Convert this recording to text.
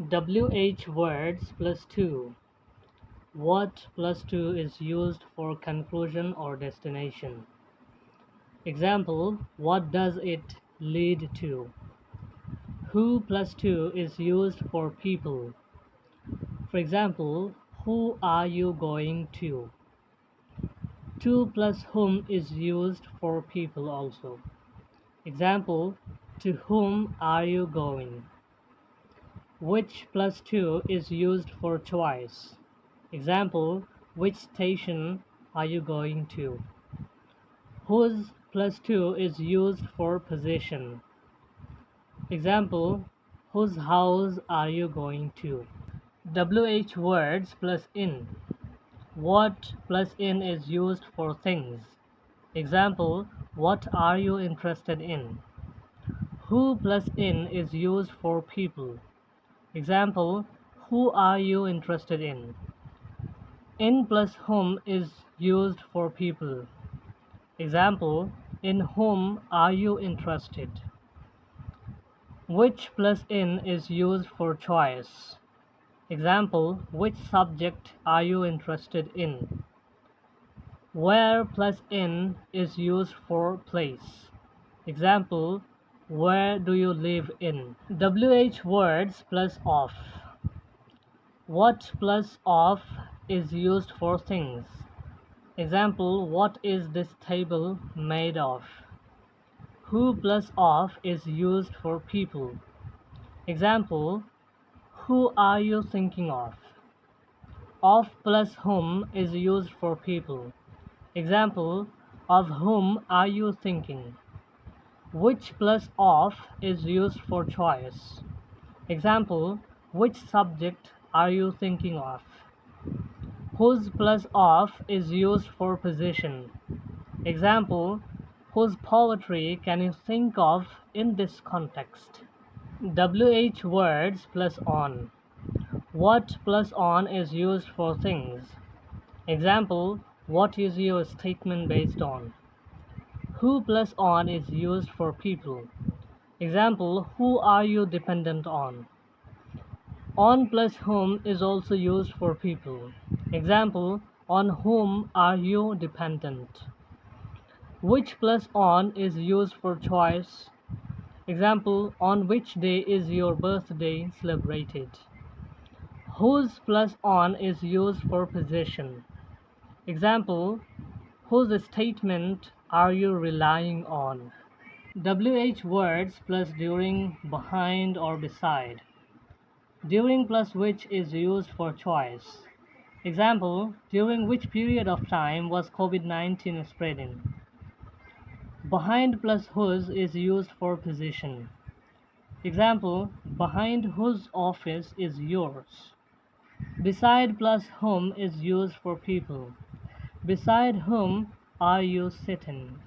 WH words plus 2. What plus 2 is used for conclusion or destination. Example, what does it lead to? Who plus 2 is used for people. For example, who are you going to? To plus whom is used for people also. Example, to whom are you going? Which plus 2 is used for choice. Example, which station are you going to? Whose plus 2 is used for position. Example, whose house are you going to? WH words plus in. What plus in is used for things. Example, what are you interested in? Who plus in is used for people. Example, who are you interested in? In plus whom is used for people. Example, in whom are you interested? Which plus in is used for choice. Example, which subject are you interested in? Where plus in is used for place. Example, where do you live in? WH words plus of. What plus of is used for things. Example, what is this table made of? Who plus of is used for people. Example, who are you thinking of? Of plus whom is used for people. Example, of whom are you thinking? Which plus of is used for choice. Example, which subject are you thinking of? Whose plus of is used for position. Example, whose poetry can you think of in this context? WH words plus on. What plus on is used for things. Example, what is your statement based on? Who plus on is used for people. Example, who are you dependent on? On plus whom is also used for people. Example, on whom are you dependent? Which plus on is used for choice. Example, on which day is your birthday celebrated? Whose plus on is used for position. Example, whose statement are you relying on? WH words plus during, behind, or beside. During plus which is used for choice. Example, during which period of time was COVID-19 spreading? Behind plus whose is used for position. Example, behind whose office is yours? Beside plus whom is used for people. Beside whom are you sitting?